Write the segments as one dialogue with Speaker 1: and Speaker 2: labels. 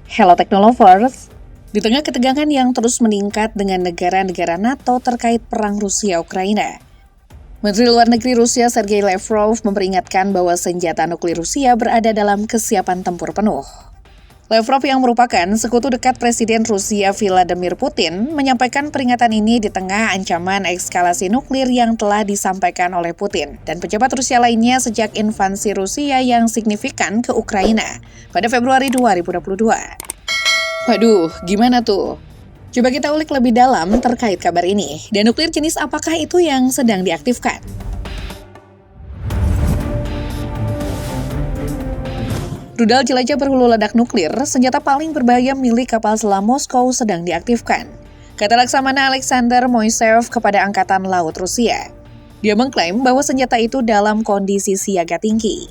Speaker 1: Hello Technolovers, di tengah ketegangan yang terus meningkat dengan negara-negara NATO terkait perang Rusia-Ukraina, Menteri Luar Negeri Rusia Sergei Lavrov memperingatkan bahwa senjata nuklir Rusia berada dalam kesiapan tempur penuh. Lavrov yang merupakan sekutu dekat Presiden Rusia Vladimir Putin menyampaikan peringatan ini di tengah ancaman eskalasi nuklir yang telah disampaikan oleh Putin dan pejabat Rusia lainnya sejak invasi Rusia yang signifikan ke Ukraina pada Februari 2022. Waduh, gimana tuh? Coba kita ulik lebih dalam terkait kabar ini. Dan nuklir jenis apakah itu yang sedang diaktifkan? Rudal jelajah berhulu ledak nuklir, senjata paling berbahaya milik kapal selam Moskow sedang diaktifkan, kata Laksamana Alexander Moiseev kepada Angkatan Laut Rusia. Dia mengklaim bahwa senjata itu dalam kondisi siaga tinggi.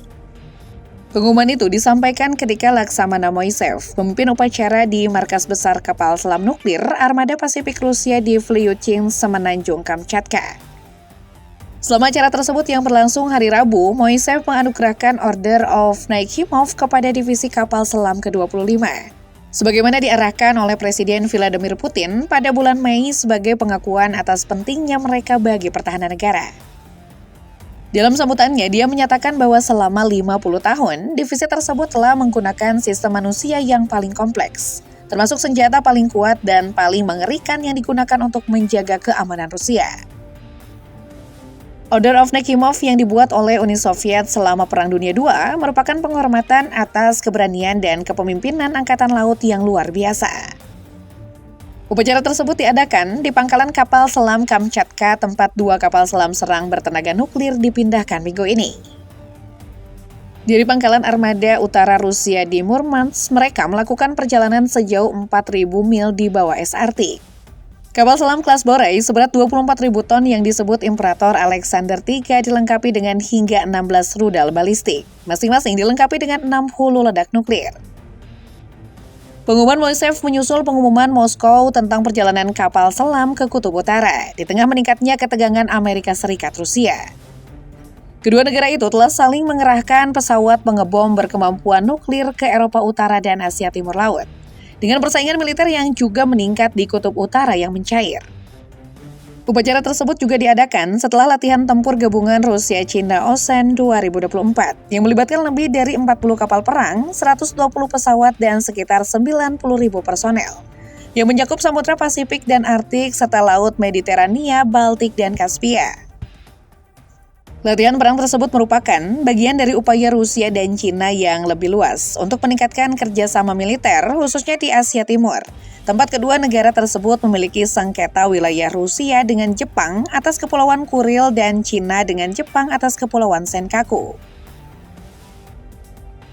Speaker 1: Pengumuman itu disampaikan ketika Laksamana Moiseev memimpin upacara di markas besar kapal selam nuklir Armada Pasifik Rusia di Vlyutin, Semenanjung Kamchatka. Selama acara tersebut yang berlangsung hari Rabu, Moiseev menganugerahkan Order of Nakhimov kepada divisi kapal selam ke-25. Sebagaimana diarahkan oleh Presiden Vladimir Putin pada bulan Mei sebagai pengakuan atas pentingnya mereka bagi pertahanan negara. Dalam sambutannya, dia menyatakan bahwa selama 50 tahun, divisi tersebut telah menggunakan sistem manusia yang paling kompleks, termasuk senjata paling kuat dan paling mengerikan yang digunakan untuk menjaga keamanan Rusia. Order of Nakhimov yang dibuat oleh Uni Soviet selama Perang Dunia II merupakan penghormatan atas keberanian dan kepemimpinan Angkatan Laut yang luar biasa. Upacara tersebut diadakan di pangkalan kapal selam Kamchatka, tempat 2 kapal selam serang bertenaga nuklir dipindahkan minggu ini. Dari pangkalan Armada Utara Rusia di Murmansk, mereka melakukan perjalanan sejauh 4.000 mil di bawah es Arktik. Kapal selam kelas Borei seberat 24.000 ton yang disebut Imperator Alexander III dilengkapi dengan hingga 16 rudal balistik, masing-masing dilengkapi dengan 6 hulu ledak nuklir. Pengumuman Moiseev menyusul pengumuman Moskow tentang perjalanan kapal selam ke Kutub Utara di tengah meningkatnya ketegangan Amerika Serikat Rusia. Kedua negara itu telah saling mengerahkan pesawat pengebom berkemampuan nuklir ke Eropa Utara dan Asia Timur Laut, dengan persaingan militer yang juga meningkat di Kutub Utara yang mencair. Upacara tersebut juga diadakan setelah latihan tempur gabungan Rusia-Cina Ocean 2024 yang melibatkan lebih dari 40 kapal perang, 120 pesawat, dan sekitar 90.000 personel yang mencakup Samudra Pasifik dan Arktik serta Laut Mediterania, Baltik, dan Kaspia. Latihan perang tersebut merupakan bagian dari upaya Rusia dan Cina yang lebih luas untuk meningkatkan kerjasama militer, khususnya di Asia Timur, tempat kedua negara tersebut memiliki sengketa wilayah Rusia dengan Jepang atas Kepulauan Kuril dan Cina dengan Jepang atas Kepulauan Senkaku.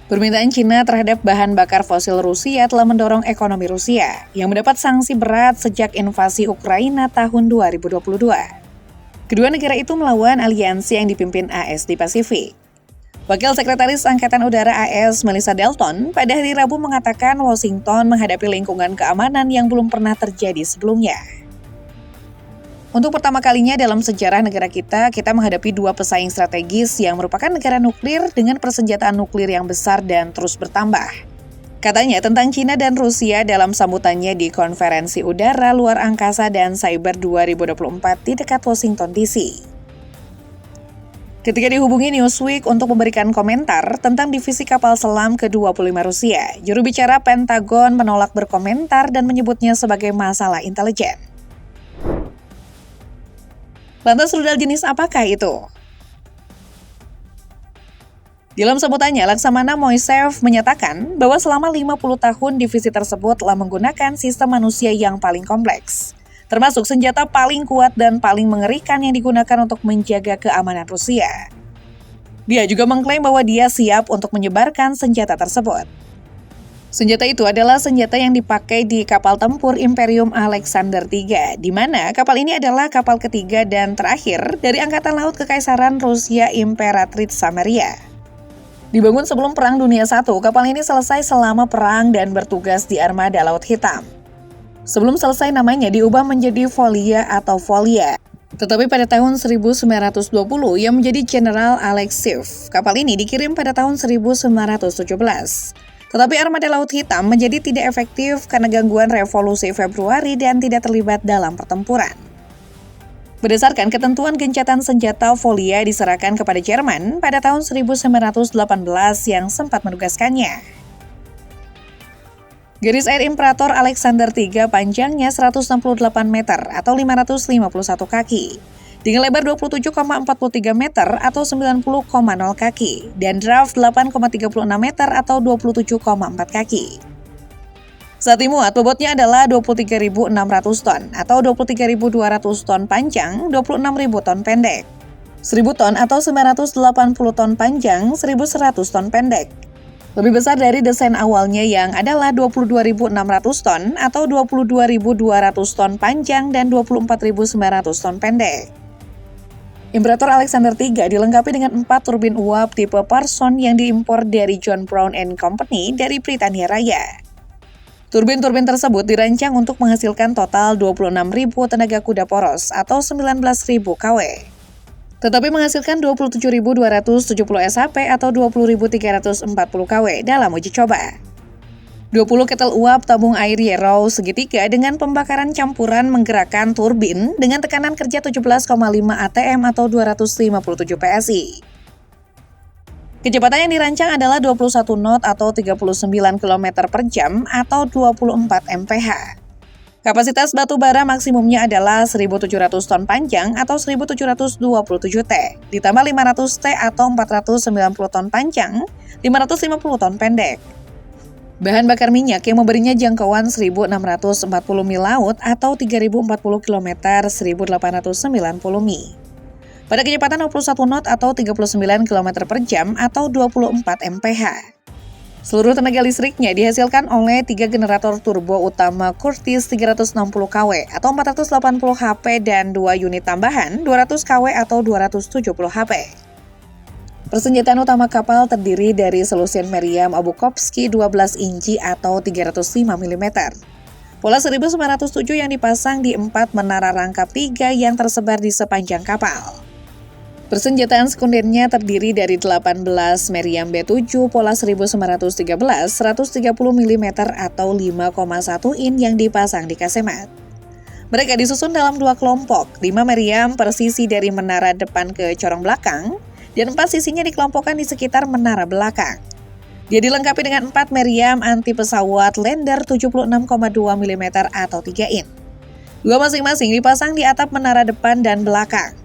Speaker 1: Permintaan Cina terhadap bahan bakar fosil Rusia telah mendorong ekonomi Rusia yang mendapat sanksi berat sejak invasi Ukraina tahun 2022. Kedua negara itu melawan aliansi yang dipimpin AS di Pasifik. Wakil Sekretaris Angkatan Udara AS Melissa Dalton pada hari Rabu mengatakan Washington menghadapi lingkungan keamanan yang belum pernah terjadi sebelumnya. Untuk pertama kalinya dalam sejarah negara kita menghadapi 2 pesaing strategis yang merupakan negara nuklir dengan persenjataan nuklir yang besar dan terus bertambah. Katanya tentang Cina dan Rusia dalam sambutannya di Konferensi Udara Luar Angkasa dan Cyber 2024 di dekat Washington DC. Ketika dihubungi Newsweek untuk memberikan komentar tentang divisi kapal selam ke-25 Rusia, juru bicara Pentagon menolak berkomentar dan menyebutnya sebagai masalah intelijen. Lantas rudal jenis apakah itu? Dalam sambutannya, Laksamana Moiseev menyatakan bahwa selama 50 tahun divisi tersebut telah menggunakan sistem manusia yang paling kompleks, termasuk senjata paling kuat dan paling mengerikan yang digunakan untuk menjaga keamanan Rusia. Dia juga mengklaim bahwa dia siap untuk menyebarkan senjata tersebut. Senjata itu adalah senjata yang dipakai di kapal tempur Imperium Alexander III, di mana kapal ini adalah kapal ketiga dan terakhir dari Angkatan Laut Kekaisaran Rusia Imperatrice Maria. Dibangun sebelum Perang Dunia I, kapal ini selesai selama perang dan bertugas di Armada Laut Hitam. Sebelum selesai namanya diubah menjadi Volia atau Volia. Tetapi pada tahun 1920 ia menjadi General Alexeyev. Kapal ini dikirim pada tahun 1917. Tetapi armada Laut Hitam menjadi tidak efektif karena gangguan revolusi Februari dan tidak terlibat dalam pertempuran. Berdasarkan ketentuan gencatan senjata Folia diserahkan kepada Jerman pada tahun 1918 yang sempat menugaskannya. Garis air Imperator Alexander III panjangnya 168 meter atau 551 kaki, dengan lebar 27,43 meter atau 90,0 kaki, dan draft 8,36 meter atau 27,4 kaki. Saat dimuat, bobotnya adalah 23.600 ton atau 23.200 ton panjang, 26.000 ton pendek, 1.000 ton atau 980 ton panjang, 1.100 ton pendek. Lebih besar dari desain awalnya yang adalah 22.600 ton atau 22.200 ton panjang dan 24.900 ton pendek. Imperator Alexander III dilengkapi dengan 4 turbin uap tipe Parson yang diimpor dari John Brown & Company dari Britania Raya. Turbin-turbin tersebut dirancang untuk menghasilkan total 26.000 tenaga kuda poros atau 19.000 kW. Tetapi menghasilkan 27.270 SHP atau 20.340 kW dalam uji coba. 20 ketel uap tabung air Yarrow segitiga dengan pembakaran campuran menggerakkan turbin dengan tekanan kerja 17,5 atm atau 257 PSI. Kecepatan yang dirancang adalah 21 knot atau 39 km per jam atau 24 mph. Kapasitas batu bara maksimumnya adalah 1.700 ton panjang atau 1.727 T, ditambah 500 T atau 490 ton panjang, 550 ton pendek. Bahan bakar minyak yang memberinya jangkauan 1.640 mil laut atau 3.040 km 1.890 mil. Pada kecepatan 21 knot atau 39 km per jam atau 24 mph. Seluruh tenaga listriknya dihasilkan oleh 3 generator turbo utama Curtiss 360 kW atau 480 HP dan 2 unit tambahan 200 kW atau 270 HP. Persenjataan utama kapal terdiri dari selusin meriam Abukovsky 12 inci atau 305 mm. Pola 1907 yang dipasang di 4 menara rangkap 3 yang tersebar di sepanjang kapal. Persenjataan sekundernya terdiri dari 18 meriam B7 pola 1913 130 mm atau 5,1 in yang dipasang di kasemat. Mereka disusun dalam 2 kelompok, 5 meriam per sisi dari menara depan ke corong belakang, dan 4 sisinya dikelompokkan di sekitar menara belakang. Dia dilengkapi dengan 4 meriam anti pesawat Lander 76,2 mm atau 3 in. 2 masing-masing dipasang di atap menara depan dan belakang.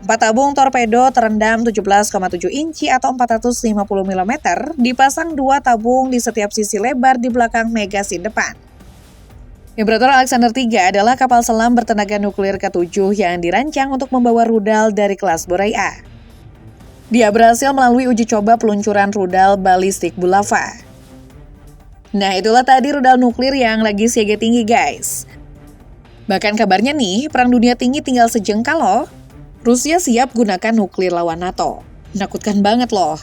Speaker 1: 4 tabung torpedo terendam 17,7 inci atau 450 mm dipasang 2 tabung di setiap sisi lebar di belakang magasin depan. Imperator Alexander III adalah kapal selam bertenaga nuklir ke-7 yang dirancang untuk membawa rudal dari kelas Boreas A. Dia berhasil melalui uji coba peluncuran rudal balistik Bulava. Nah, itulah tadi rudal nuklir yang lagi siaga tinggi, guys. Bahkan kabarnya nih, perang dunia tinggi tinggal sejengkal loh. Rusia siap gunakan nuklir lawan NATO. Menakutkan banget loh.